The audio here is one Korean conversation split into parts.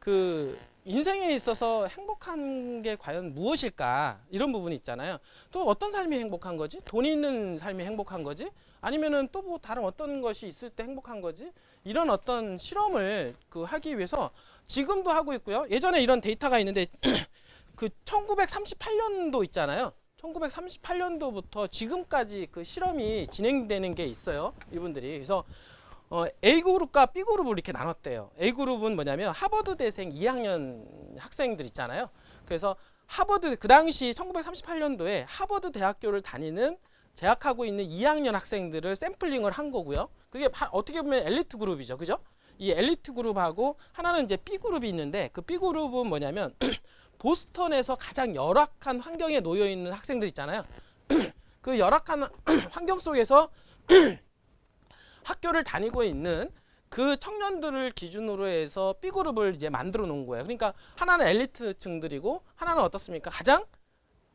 그 인생에 있어서 행복한 게 과연 무엇일까? 이런 부분이 있잖아요. 또 어떤 삶이 행복한 거지? 돈이 있는 삶이 행복한 거지? 아니면은 또 뭐 다른 어떤 것이 있을 때 행복한 거지? 이런 어떤 실험을 하기 위해서 지금도 하고 있고요. 예전에 이런 데이터가 있는데 그 1938년도 있잖아요. 1938년도부터 지금까지 그 실험이 진행되는 게 있어요. 이분들이. 그래서 A그룹과 B그룹을 이렇게 나눴대요. A그룹은 뭐냐면 하버드 대생 2학년 학생들 있잖아요. 그래서 하버드, 그 당시 1938년도에 하버드 대학교를 다니는 재학하고 있는 2학년 학생들을 샘플링을 한 거고요. 그게 어떻게 보면 엘리트 그룹이죠. 그죠? 이 엘리트 그룹하고 하나는 이제 B그룹이 있는데, 그 B그룹은 뭐냐면 보스턴에서 가장 열악한 환경에 놓여 있는 학생들 있잖아요. 그 열악한 환경 속에서 학교를 다니고 있는 그 청년들을 기준으로 해서 B그룹을 이제 만들어 놓은 거예요. 그러니까 하나는 엘리트층들이고 하나는 어떻습니까? 가장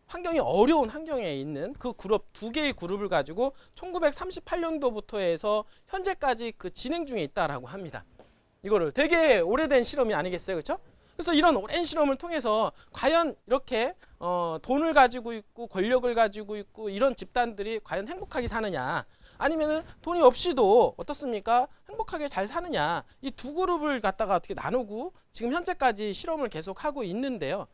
환경이 어려운 환경에 있는 그 그룹, 두 개의 그룹을 가지고 1938년도부터 해서 현재까지 그 진행 중에 있다라고 합니다. 이거를 되게 오래된 실험이 아니겠어요? 그렇죠? 그래서 이런 오랜 실험을 통해서 과연 이렇게 돈을 가지고 있고 권력을 가지고 있고 이런 집단들이 과연 행복하게 사느냐, 아니면은 돈이 없이도 어떻습니까? 행복하게 잘 사느냐, 이 두 그룹을 갖다가 어떻게 나누고 지금 현재까지 실험을 계속 하고 있는데요.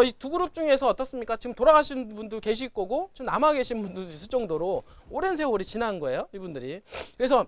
이 두 그룹 중에서 어떻습니까? 지금 돌아가신 분도 계실 거고 지금 남아 계신 분도 있을 정도로 오랜 세월이 지난 거예요, 이분들이. 그래서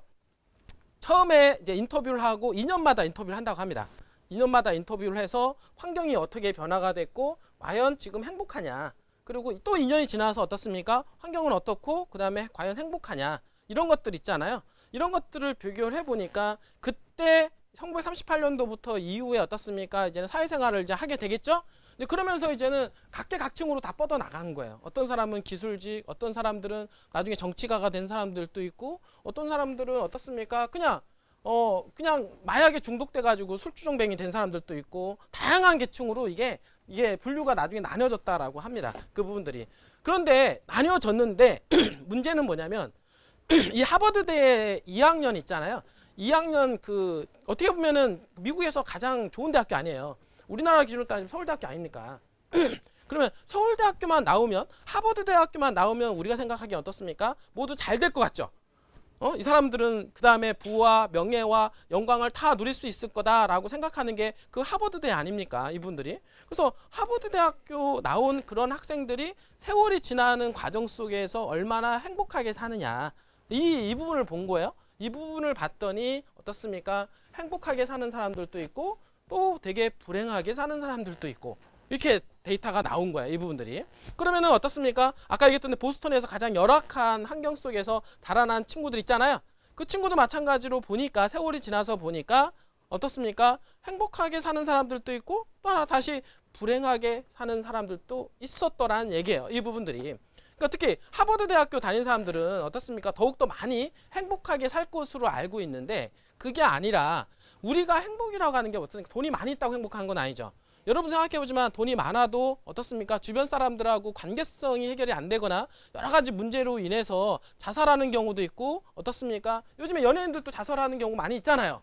처음에 이제 인터뷰를 하고 2년마다 인터뷰를 한다고 합니다. 2년마다 인터뷰를 해서 환경이 어떻게 변화가 됐고 과연 지금 행복하냐, 그리고 또 2년이 지나서 어떻습니까? 환경은 어떻고 그 다음에 과연 행복하냐, 이런 것들 있잖아요. 이런 것들을 비교를 해보니까 그때 1938년도부터 이후에 어떻습니까? 이제는 사회생활을 이제 하게 되겠죠? 이제 그러면서 이제는 각계각층으로 다 뻗어나간 거예요. 어떤 사람은 기술직, 어떤 사람들은 나중에 정치가가 된 사람들도 있고, 어떤 사람들은 어떻습니까? 그냥 마약에 중독돼 가지고 술주정뱅이 된 사람들도 있고, 다양한 계층으로 이게 분류가 나중에 나뉘어졌다라고 합니다. 그 부분들이. 그런데 나뉘어졌는데 문제는 뭐냐면 이 하버드대 2학년 있잖아요. 2학년 어떻게 보면은 미국에서 가장 좋은 대학교 아니에요. 우리나라 기준으로 따지면 서울대학교 아닙니까? 그러면 서울대학교만 나오면, 하버드 대학교만 나오면 우리가 생각하기엔 어떻습니까? 모두 잘 될 것 같죠? 이 사람들은 그 다음에 부와 명예와 영광을 다 누릴 수 있을 거다라고 생각하는 게 그 하버드대 아닙니까? 이분들이. 그래서 하버드 대학교 나온 그런 학생들이 세월이 지나는 과정 속에서 얼마나 행복하게 사느냐, 이 부분을 본 거예요. 이 부분을 봤더니 어떻습니까? 행복하게 사는 사람들도 있고 또 되게 불행하게 사는 사람들도 있고, 이렇게 데이터가 나온 거야, 이 부분들이. 그러면은 어떻습니까? 아까 얘기했던 보스턴에서 가장 열악한 환경 속에서 자라난 친구들 있잖아요. 그 친구도 마찬가지로 보니까, 세월이 지나서 보니까 어떻습니까? 행복하게 사는 사람들도 있고 또 하나 다시 불행하게 사는 사람들도 있었더라는 얘기예요, 이 부분들이. 그러니까 특히 하버드 대학교 다닌 사람들은 어떻습니까? 더욱더 많이 행복하게 살 것으로 알고 있는데, 그게 아니라 우리가 행복이라고 하는 게 어떻습니까? 돈이 많이 있다고 행복한 건 아니죠. 여러분 생각해보지만 돈이 많아도 어떻습니까? 주변 사람들하고 관계성이 해결이 안 되거나 여러 가지 문제로 인해서 자살하는 경우도 있고, 어떻습니까? 요즘에 연예인들도 자살하는 경우 많이 있잖아요.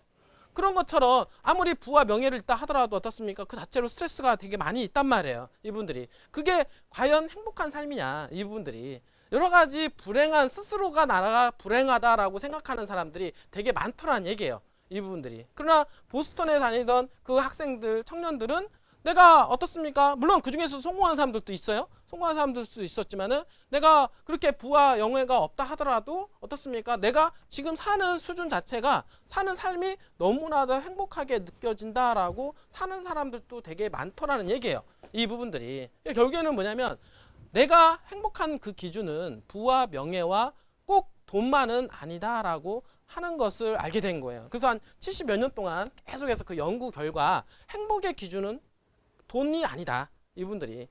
그런 것처럼 아무리 부와 명예를 있다 하더라도 어떻습니까? 그 자체로 스트레스가 되게 많이 있단 말이에요, 이분들이. 그게 과연 행복한 삶이냐, 이분들이. 여러 가지 불행한, 스스로가 나라가 불행하다라고 생각하는 사람들이 되게 많더라는 얘기예요, 이 부분들이. 그러나 보스턴에 다니던 그 학생들, 청년들은 내가 어떻습니까? 물론 그 중에서 성공한 사람들도 있어요. 성공한 사람들도 있었지만은 내가 그렇게 부와 영예가 없다 하더라도 어떻습니까? 내가 지금 사는 수준 자체가, 사는 삶이 너무나도 행복하게 느껴진다라고 사는 사람들도 되게 많더라는 얘기예요, 이 부분들이. 결국에는 뭐냐면 내가 행복한 그 기준은 부와 명예와 꼭 돈만은 아니다라고 하는 것을 알게 된 거예요. 그래서 한 70몇 년 동안 계속해서 그 연구 결과 행복의 기준은 돈이 아니다, 이분들이.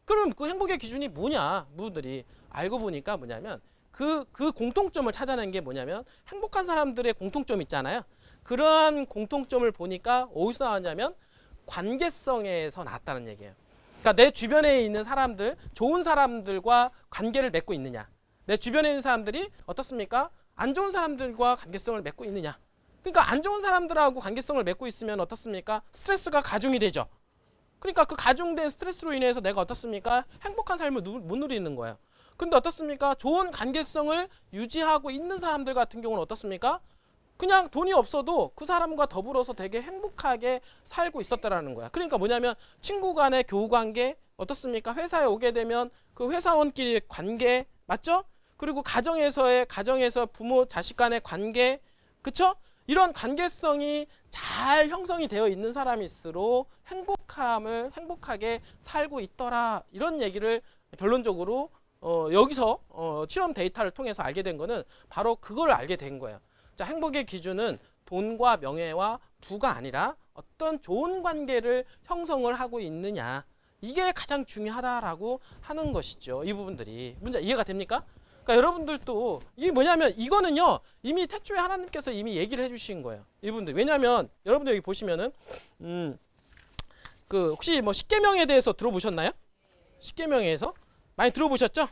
그럼 그 행복의 기준이 뭐냐, 이분들이 알고 보니까 뭐냐면 그 공통점을 찾아낸 게 뭐냐면, 행복한 사람들의 공통점 있잖아요. 그러한 공통점을 보니까 어디서 나왔냐면 관계성에서 나왔다는 얘기예요. 그러니까 내 주변에 있는 사람들, 좋은 사람들과 관계를 맺고 있느냐, 내 주변에 있는 사람들이 어떻습니까? 안 좋은 사람들과 관계성을 맺고 있느냐, 그러니까 안 좋은 사람들하고 관계성을 맺고 있으면 어떻습니까? 스트레스가 가중이 되죠. 그러니까 그 가중된 스트레스로 인해서 내가 어떻습니까? 행복한 삶을 못 누리는 거예요. 근데 어떻습니까? 좋은 관계성을 유지하고 있는 사람들 같은 경우는 어떻습니까? 그냥 돈이 없어도 그 사람과 더불어서 되게 행복하게 살고 있었다라는 거야. 그러니까 뭐냐면 친구 간의 교우 관계 어떻습니까? 회사에 오게 되면 그 회사원끼리 관계 맞죠? 그리고 가정에서 부모 자식 간의 관계 그쵸? 이런 관계성이 잘 형성이 되어 있는 사람일수록 행복하게 살고 있더라. 이런 얘기를 결론적으로 여기서 실험 데이터를 통해서 알게 된 거는 바로 그걸 알게 된 거예요. 자, 행복의 기준은 돈과 명예와 부가 아니라 어떤 좋은 관계를 형성을 하고 있느냐. 이게 가장 중요하다라고 하는 것이죠. 이 부분들이. 문제 이해가 됩니까? 그러니까 여러분들도 이게 뭐냐면 이거는요. 이미 태초에 하나님께서 이미 얘기를 해주신 거예요. 이분들. 왜냐하면 여러분들 여기 보시면은 그 혹시 뭐 십계명에 대해서 들어보셨나요? 십계명에서 많이 들어보셨죠?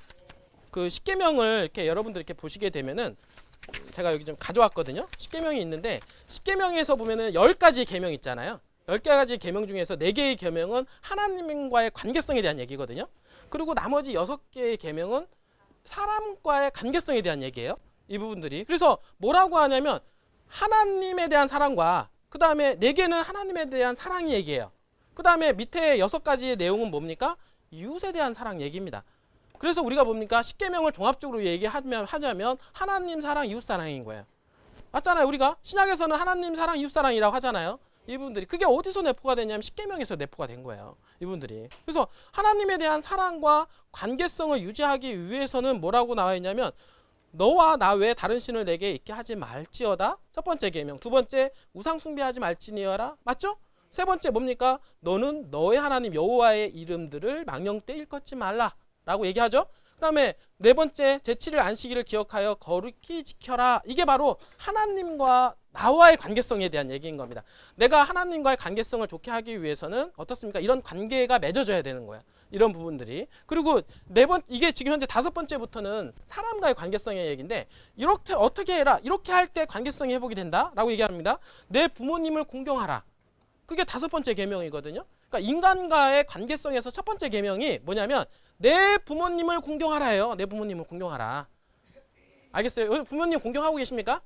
그 십계명을 이렇게 여러분들 이렇게 보시게 되면은 제가 여기 좀 가져왔거든요. 십계명이 있는데 십계명에서 보면은 10가지 계명 있잖아요. 10가지 계명 중에서 4개의 계명은 하나님과의 관계성에 대한 얘기거든요. 그리고 나머지 6개의 계명은 사람과의 관계성에 대한 얘기예요. 이 부분들이. 그래서 뭐라고 하냐면 하나님에 대한 사랑과 그 다음에 4개는 하나님에 대한 사랑 얘기예요. 그 다음에 밑에 6가지의 내용은 뭡니까? 이웃에 대한 사랑 얘기입니다. 그래서 우리가 뭡니까? 십계명을 종합적으로 하자면 하나님 사랑, 이웃 사랑인 거예요. 맞잖아요. 우리가 신약에서는 하나님 사랑, 이웃 사랑이라고 하잖아요. 이분들이 그게 어디서 내포가 됐냐면 십계명에서 내포가 된 거예요. 이분들이. 그래서 하나님에 대한 사랑과 관계성을 유지하기 위해서는 뭐라고 나와 있냐면 너와 나 외에 다른 신을 내게 있게 하지 말지어다. 첫 번째 계명. 두 번째 우상 숭배하지 말지니어라. 맞죠? 세 번째 뭡니까? 너는 너의 하나님 여호와의 이름들을 망령때 일컫지 말라. 라고 얘기하죠. 그 다음에 네 번째 제7일 안식일을 기억하여 거룩히 지켜라. 이게 바로 하나님과 나와의 관계성에 대한 얘기인 겁니다. 내가 하나님과의 관계성을 좋게 하기 위해서는 어떻습니까? 이런 관계가 맺어져야 되는 거야. 이런 부분들이. 그리고 이게 지금 현재 5번째부터는 사람과의 관계성의 얘기인데 이렇게 어떻게 해라. 이렇게 할 때 관계성이 회복이 된다. 라고 얘기합니다. 내 부모님을 공경하라. 그게 5번째 계명이거든요. 그러니까 인간과의 관계성에서 첫 번째 계명이 뭐냐면 내 부모님을 공경하라예요. 내 부모님을 공경하라. 알겠어요? 부모님 공경하고 계십니까?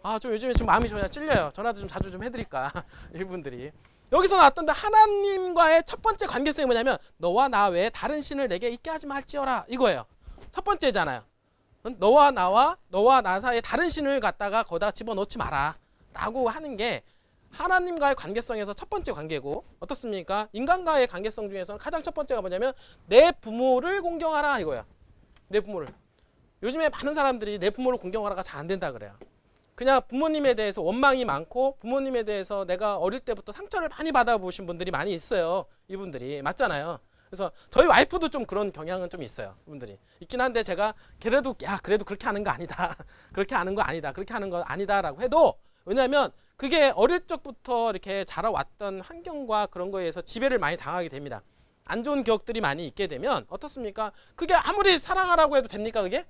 아, 좀 요즘에 좀 마음이 좀 찔려요. 전화도 좀 자주 좀 해드릴까. 이분들이. 여기서 나왔던데 하나님과의 첫 번째 관계성이 뭐냐면 너와 나 외에 다른 신을 내게 있게 하지 말지어라. 이거예요. 첫 번째잖아요. 너와 나 사이에 다른 신을 갖다가 거기다 집어넣지 마라. 라고 하는 게 하나님과의 관계성에서 첫 번째 관계고 어떻습니까? 인간과의 관계성 중에서는 가장 첫 번째가 뭐냐면 내 부모를 공경하라 이거야. 내 부모를. 요즘에 많은 사람들이 내 부모를 공경하라가 잘 안 된다 그래요. 그냥 부모님에 대해서 원망이 많고 부모님에 대해서 내가 어릴 때부터 상처를 많이 받아보신 분들이 많이 있어요. 이분들이. 맞잖아요. 그래서 저희 와이프도 좀 그런 경향은 좀 있어요. 이분들이. 있긴 한데 제가 그래도 그렇게 하는 거 아니다. 그렇게 하는 거 아니다. 그렇게 하는 거 아니다라고 해도 왜냐하면 그게 어릴 적부터 이렇게 자라왔던 환경과 그런 거에 의해서 지배를 많이 당하게 됩니다. 안 좋은 기억들이 많이 있게 되면 어떻습니까? 그게 아무리 사랑하라고 해도 됩니까? 그게?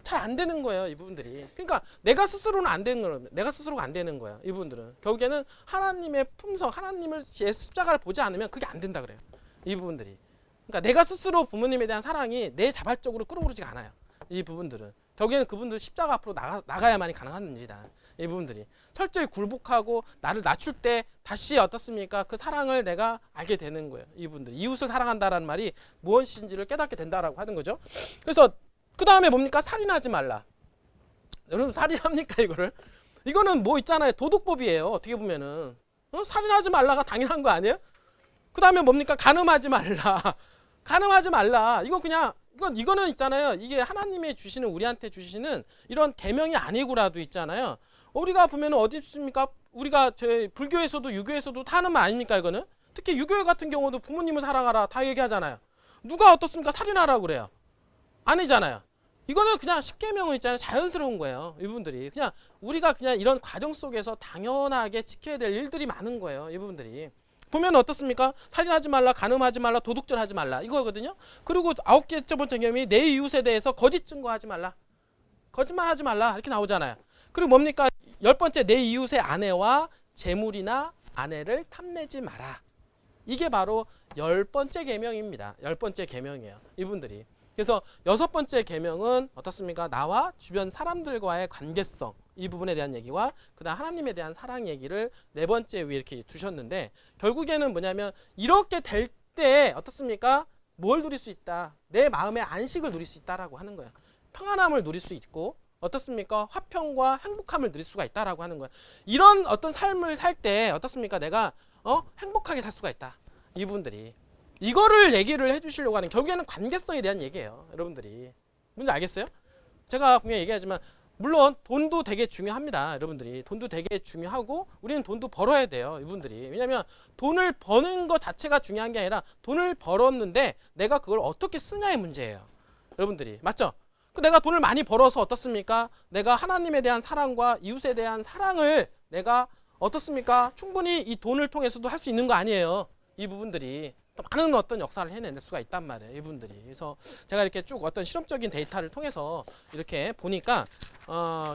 잘 안 되는 거예요. 이 부분들이. 그러니까 내가 스스로는 안 되는 거예요. 내가 스스로가 안 되는 거예요. 이 부분들은. 결국에는 하나님의 품성, 하나님을 십자가를 보지 않으면 그게 안 된다 그래요. 이 부분들이. 그러니까 내가 스스로 부모님에 대한 사랑이 내 자발적으로 끌어오르지가 않아요. 이 부분들은. 결국에는 그분들 십자가 앞으로 나가야만이 가능한 일이다. 이 부분들이. 철저히 굴복하고 나를 낮출 때 다시 어떻습니까? 그 사랑을 내가 알게 되는 거예요. 이분들. 이웃을 사랑한다라는 말이 무엇인지를 깨닫게 된다라고 하는 거죠. 그래서 그 다음에 뭡니까? 살인하지 말라. 여러분 살인합니까 이거를? 이거는 뭐 있잖아요. 도덕법이에요. 어떻게 보면은. 살인하지 말라가 당연한 거 아니에요? 그 다음에 뭡니까? 간음하지 말라. 간음하지 말라. 이거는 있잖아요. 이게 하나님의 주시는 우리한테 주시는 이런 계명이 아니고라도 있잖아요. 우리가 보면 어디 있습니까? 우리가 제 불교에서도 유교에서도 다 하는 말 아닙니까 이거는? 특히 유교 같은 경우도 부모님을 사랑하라 다 얘기하잖아요. 누가 어떻습니까? 살인하라고 그래요. 아니잖아요. 이거는 그냥 십계명은 있잖아요. 자연스러운 거예요. 이분들이. 그냥 우리가 그냥 이런 과정 속에서 당연하게 지켜야 될 일들이 많은 거예요. 이분들이. 보면 어떻습니까? 살인하지 말라, 간음하지 말라, 도둑질하지 말라. 이거거든요. 그리고 9번째 계명이 내 이웃에 대해서 거짓 증거하지 말라. 거짓말하지 말라. 이렇게 나오잖아요. 그리고 뭡니까? 10번째, 내 이웃의 아내와 재물이나 아내를 탐내지 마라. 이게 바로 10번째 계명입니다. 10번째 계명이에요. 이분들이. 그래서 6번째 계명은 어떻습니까? 나와 주변 사람들과의 관계성, 이 부분에 대한 얘기와 그다음 하나님에 대한 사랑 얘기를 4번째 위에 이렇게 두셨는데, 결국에는 뭐냐면 이렇게 될 때 어떻습니까? 뭘 누릴 수 있다. 내 마음의 안식을 누릴 수 있다라고 하는 거예요. 평안함을 누릴 수 있고 어떻습니까? 화평과 행복함을 누릴 수가 있다라고 하는 거예요. 이런 어떤 삶을 살 때 어떻습니까? 내가 행복하게 살 수가 있다. 이분들이 이거를 얘기를 해주시려고 하는, 결국에는 관계성에 대한 얘기예요. 여러분들이 뭔지 알겠어요? 제가 분명히 얘기하지만 물론 돈도 되게 중요합니다. 여러분들이 돈도 되게 중요하고 우리는 돈도 벌어야 돼요. 이분들이. 왜냐하면 돈을 버는 것 자체가 중요한 게 아니라 돈을 벌었는데 내가 그걸 어떻게 쓰냐의 문제예요. 여러분들이. 맞죠? 내가 돈을 많이 벌어서 어떻습니까? 내가 하나님에 대한 사랑과 이웃에 대한 사랑을 내가 어떻습니까? 충분히 이 돈을 통해서도 할 수 있는 거 아니에요. 이 부분들이 또 많은 어떤 역사를 해낼 수가 있단 말이에요. 이분들이. 그래서 제가 이렇게 쭉 어떤 실험적인 데이터를 통해서 이렇게 보니까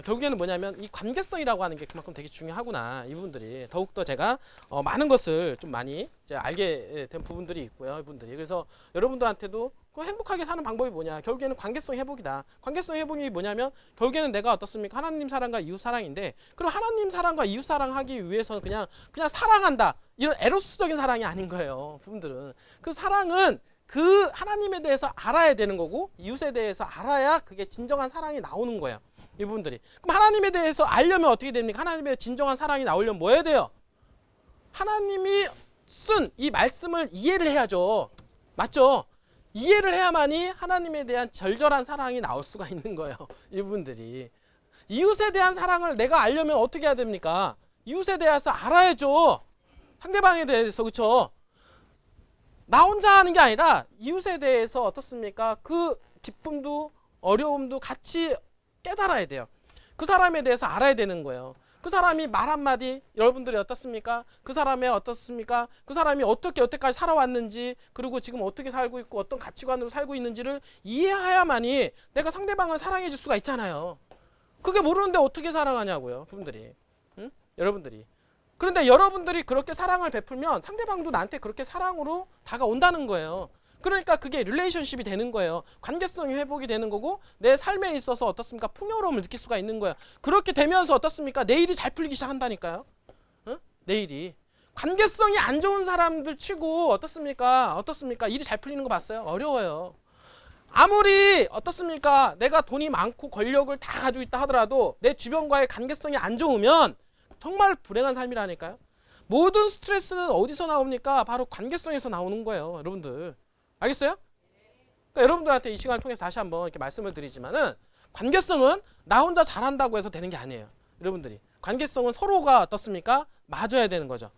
결국에는 뭐냐면 이 관계성이라고 하는 게 그만큼 되게 중요하구나. 이 부분들이 더욱더 제가 많은 것을 좀 많이 이제 알게 된 부분들이 있고요. 이분들이. 그래서 여러분들한테도 그 행복하게 사는 방법이 뭐냐? 결국에는 관계성 회복이다. 관계성 회복이 뭐냐면 결국에는 내가 어떻습니까? 하나님 사랑과 이웃 사랑인데, 그럼 하나님 사랑과 이웃 사랑하기 위해서는 그냥 사랑한다. 이런 에로스적인 사랑이 아닌 거예요. 그분들은. 그 사랑은 그 하나님에 대해서 알아야 되는 거고 이웃에 대해서 알아야 그게 진정한 사랑이 나오는 거예요. 이분들이. 그럼 하나님에 대해서 알려면 어떻게 됩니까? 하나님의 진정한 사랑이 나오려면 뭐 해야 돼요? 하나님이 쓴 이 말씀을 이해를 해야죠. 맞죠? 이해를 해야만이 하나님에 대한 절절한 사랑이 나올 수가 있는 거예요. 이분들이. 이웃에 대한 사랑을 내가 알려면 어떻게 해야 됩니까? 이웃에 대해서 알아야죠. 상대방에 대해서. 그렇죠? 나 혼자 하는 게 아니라 이웃에 대해서 어떻습니까? 그 기쁨도 어려움도 같이 깨달아야 돼요. 그 사람에 대해서 알아야 되는 거예요. 그 사람이 말 한마디, 여러분들이 어떻습니까? 그 사람의 어떻습니까? 그 사람이 어떻게 여태까지 살아왔는지, 그리고 지금 어떻게 살고 있고 어떤 가치관으로 살고 있는지를 이해해야만이 내가 상대방을 사랑해 줄 수가 있잖아요. 그게 모르는데 어떻게 사랑하냐고요. 그분들이. 응? 여러분들이. 그런데 여러분들이 그렇게 사랑을 베풀면 상대방도 나한테 그렇게 사랑으로 다가온다는 거예요. 그러니까 그게 릴레이션십이 되는 거예요. 관계성이 회복이 되는 거고 내 삶에 있어서 어떻습니까? 풍요로움을 느낄 수가 있는 거예요. 그렇게 되면서 어떻습니까? 내 일이 잘 풀리기 시작한다니까요. 응? 내 일이. 관계성이 안 좋은 사람들 치고 어떻습니까? 일이 잘 풀리는 거 봤어요? 어려워요. 아무리 어떻습니까? 내가 돈이 많고 권력을 다 가지고 있다 하더라도 내 주변과의 관계성이 안 좋으면 정말 불행한 삶이라니까요. 모든 스트레스는 어디서 나옵니까? 바로 관계성에서 나오는 거예요. 여러분들. 알겠어요? 그러니까 여러분들한테 이 시간을 통해서 다시 한번 이렇게 말씀을 드리지만은 관계성은 나 혼자 잘한다고 해서 되는 게 아니에요. 여러분들이. 관계성은 서로가 어떻습니까? 맞아야 되는 거죠.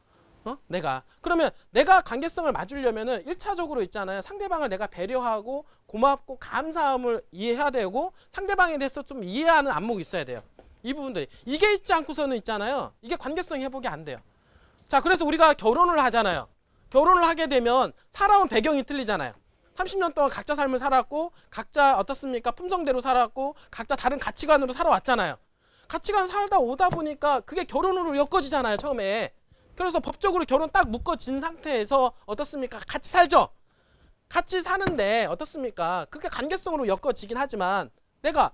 그러면 내가 관계성을 맞으려면은 1차적으로 있잖아요. 상대방을 내가 배려하고 고맙고 감사함을 이해해야 되고 상대방에 대해서 좀 이해하는 안목이 있어야 돼요. 이 부분들이. 이게 있지 않고서는 있잖아요. 이게 관계성 회복이 안 돼요. 자, 그래서 우리가 결혼을 하잖아요. 결혼을 하게 되면 살아온 배경이 틀리잖아요. 30년 동안 각자 삶을 살았고 각자 어떻습니까? 품성대로 살았고 각자 다른 가치관으로 살아왔잖아요. 가치관 살다 오다 보니까 그게 결혼으로 엮어지잖아요. 처음에. 그래서 법적으로 결혼 딱 묶어진 상태에서 어떻습니까? 같이 살죠. 같이 사는데 어떻습니까? 그게 관계성으로 엮어지긴 하지만 내가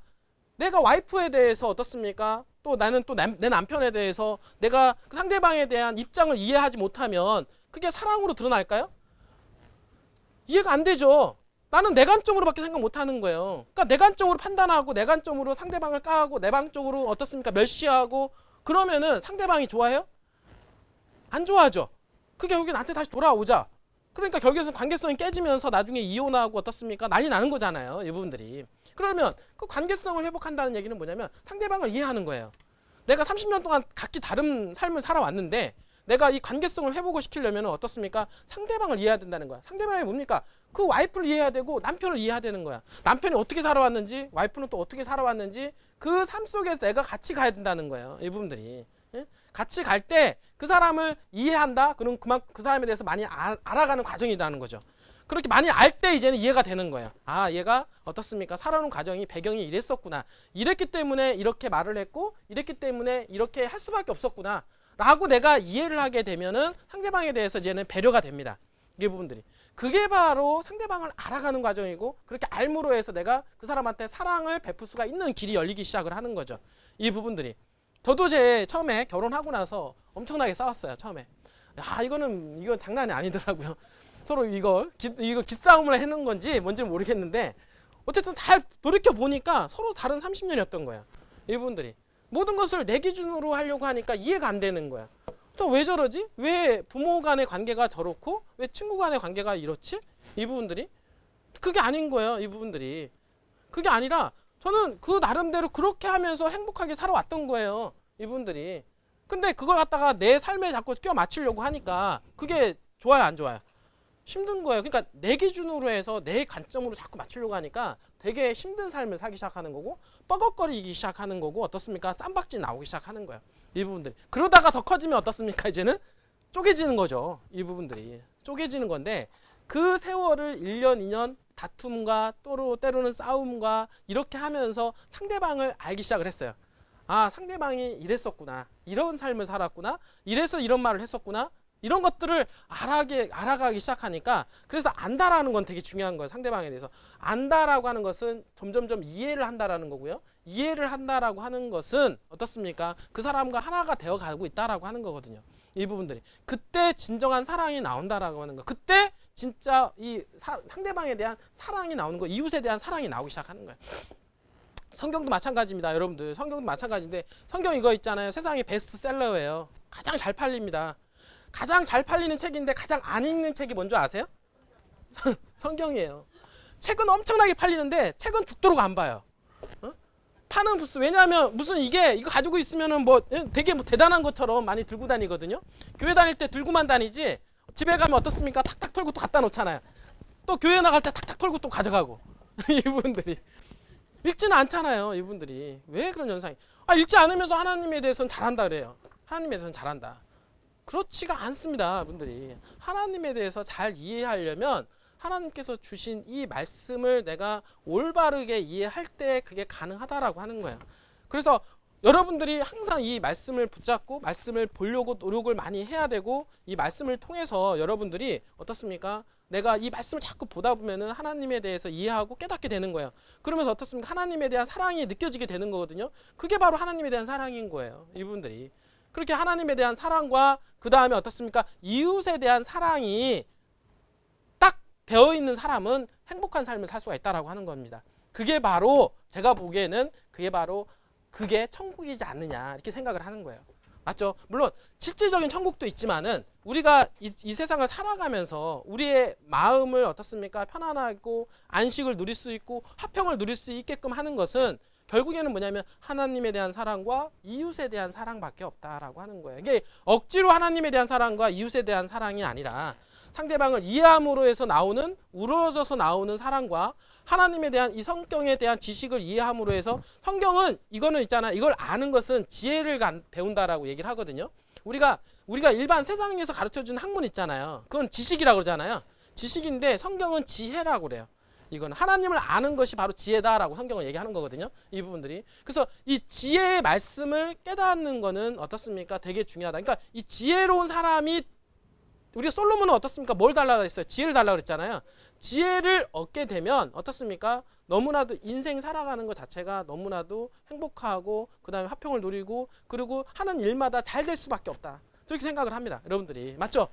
와이프에 대해서 어떻습니까? 또 나는 또 내 남편에 대해서 내가 그 상대방에 대한 입장을 이해하지 못하면 그게 사랑으로 드러날까요? 이해가 안 되죠. 나는 내 관점으로밖에 생각 못하는 거예요. 그러니까 내 관점으로 판단하고 내 관점으로 상대방을 까고 내 방적으로 어떻습니까? 멸시하고 그러면은 상대방이 좋아해요? 안 좋아하죠. 그게 여기 나한테 다시 돌아오자. 그러니까 결국에는 관계성이 깨지면서 나중에 이혼하고 어떻습니까? 난리 나는 거잖아요. 이 부분들이. 그러면 그 관계성을 회복한다는 얘기는 뭐냐면 상대방을 이해하는 거예요. 내가 30년 동안 각기 다른 삶을 살아왔는데 내가 이 관계성을 회복을 시키려면 어떻습니까? 상대방을 이해해야 된다는 거야. 상대방이 뭡니까? 그 와이프를 이해해야 되고 남편을 이해해야 되는 거야. 남편이 어떻게 살아왔는지 와이프는 또 어떻게 살아왔는지 그 삶 속에서 내가 같이 가야 된다는 거예요. 이 부분들이. 예? 같이 갈 때 그 사람을 이해한다? 그럼 그만 그 사람에 대해서 많이 알아가는 과정이라는 거죠. 그렇게 많이 알 때 이제는 이해가 되는 거예요. 아, 얘가 어떻습니까? 살아온 과정이 배경이 이랬었구나. 이랬기 때문에 이렇게 말을 했고 이랬기 때문에 이렇게 할 수밖에 없었구나. 라고 내가 이해를 하게 되면은 상대방에 대해서 이제는 배려가 됩니다. 이 부분들이. 그게 바로 상대방을 알아가는 과정이고 그렇게 알므로 해서 내가 그 사람한테 사랑을 베풀 수가 있는 길이 열리기 시작을 하는 거죠. 이 부분들이. 저도 제 처음에 결혼하고 나서 엄청나게 싸웠어요. 처음에. 야, 이건 장난이 아니더라고요. 서로 이거 기싸움을 해놓은 건지 뭔지 모르겠는데 어쨌든 잘 돌이켜 보니까 서로 다른 30년이었던 거야. 이분들이 모든 것을 내 기준으로 하려고 하니까 이해가 안 되는 거야. 저 왜 저러지? 왜 부모 간의 관계가 저렇고 왜 친구 간의 관계가 이렇지? 이 부분들이 그게 아닌 거예요. 이 부분들이 그게 아니라 저는 그 나름대로 그렇게 하면서 행복하게 살아왔던 거예요. 이 부분들이. 근데 그걸 갖다가 내 삶에 자꾸 껴 맞추려고 하니까 그게 좋아요, 안 좋아요? 힘든 거예요. 그러니까 내 기준으로 해서 내 관점으로 자꾸 맞추려고 하니까 되게 힘든 삶을 살기 시작하는 거고 뻐걱거리기 시작하는 거고 어떻습니까? 쌈박질 나오기 시작하는 거예요. 이 부분들이. 그러다가 더 커지면 어떻습니까? 이제는 쪼개지는 거죠. 이 부분들이. 쪼개지는 건데 그 세월을 1년, 2년 다툼과 때로는 싸움과 이렇게 하면서 상대방을 알기 시작을 했어요. 아, 상대방이 이랬었구나. 이런 삶을 살았구나. 이래서 이런 말을 했었구나. 이런 것들을 알아가기 시작하니까 그래서 안다라는 건 되게 중요한 거예요. 상대방에 대해서. 안다라고 하는 것은 점점점 이해를 한다라는 거고요. 이해를 한다라고 하는 것은 어떻습니까? 그 사람과 하나가 되어가고 있다라고 하는 거거든요. 이 부분들이. 그때 진정한 사랑이 나온다라고 하는 거. 그때 진짜 상대방에 대한 사랑이 나오는 거. 이웃에 대한 사랑이 나오기 시작하는 거예요. 성경도 마찬가지입니다. 여러분들. 성경도 마찬가지인데 성경 이거 있잖아요. 세상의 베스트셀러예요. 가장 잘 팔립니다. 가장 잘 팔리는 책인데 가장 안 읽는 책이 뭔지 아세요? 성경이에요. 책은 엄청나게 팔리는데 책은 죽도록 안 봐요. 파는 부스. 왜냐하면 무슨 이거 가지고 있으면은 되게 대단한 것처럼 많이 들고 다니거든요. 교회 다닐 때 들고만 다니지 집에 가면 어떻습니까? 탁탁 털고 또 갖다 놓잖아요. 또 교회 나갈 때 탁탁 털고 또 가져가고. 이분들이 읽지는 않잖아요. 이분들이. 왜 그런 현상이? 읽지 않으면서 하나님에 대해서는 잘한다 그래요. 하나님에 대해서는 잘한다. 그렇지가 않습니다. 분들이. 하나님에 대해서 잘 이해하려면 하나님께서 주신 이 말씀을 내가 올바르게 이해할 때 그게 가능하다라고 하는 거예요. 그래서 여러분들이 항상 이 말씀을 붙잡고 말씀을 보려고 노력을 많이 해야 되고 이 말씀을 통해서 여러분들이 어떻습니까? 내가 이 말씀을 자꾸 보다 보면은 하나님에 대해서 이해하고 깨닫게 되는 거예요. 그러면서 어떻습니까? 하나님에 대한 사랑이 느껴지게 되는 거거든요. 그게 바로 하나님에 대한 사랑인 거예요. 이분들이. 그렇게 하나님에 대한 사랑과 그 다음에 어떻습니까? 이웃에 대한 사랑이 딱 되어 있는 사람은 행복한 삶을 살 수가 있다라고 하는 겁니다. 그게 바로 제가 보기에는 그게 천국이지 않느냐 이렇게 생각을 하는 거예요. 맞죠? 물론 실질적인 천국도 있지만은 우리가 이 세상을 살아가면서 우리의 마음을 어떻습니까? 편안하고 안식을 누릴 수 있고 화평을 누릴 수 있게끔 하는 것은 결국에는 뭐냐면 하나님에 대한 사랑과 이웃에 대한 사랑밖에 없다라고 하는 거예요. 이게 억지로 하나님에 대한 사랑과 이웃에 대한 사랑이 아니라 상대방을 이해함으로 해서 나오는 우러져서 나오는 사랑과 하나님에 대한 이 성경에 대한 지식을 이해함으로 해서 성경은 이거는 있잖아. 이걸 아는 것은 지혜를 배운다라고 얘기를 하거든요. 우리가 일반 세상에서 가르쳐주는 학문 있잖아요. 그건 지식이라고 그러잖아요. 지식인데 성경은 지혜라고 그래요. 이거는 하나님을 아는 것이 바로 지혜다라고 성경을 얘기하는 거거든요. 이 부분들이. 그래서 이 지혜의 말씀을 깨닫는 거는 어떻습니까? 되게 중요하다. 그러니까 이 지혜로운 사람이 우리가 솔로몬은 어떻습니까? 뭘 달라고 했어요? 지혜를 달라고 그랬잖아요. 지혜를 얻게 되면 어떻습니까? 너무나도 인생 살아가는 것 자체가 너무나도 행복하고 그 다음에 화평을 누리고 그리고 하는 일마다 잘 될 수밖에 없다. 저렇게 생각을 합니다. 여러분들이. 맞죠?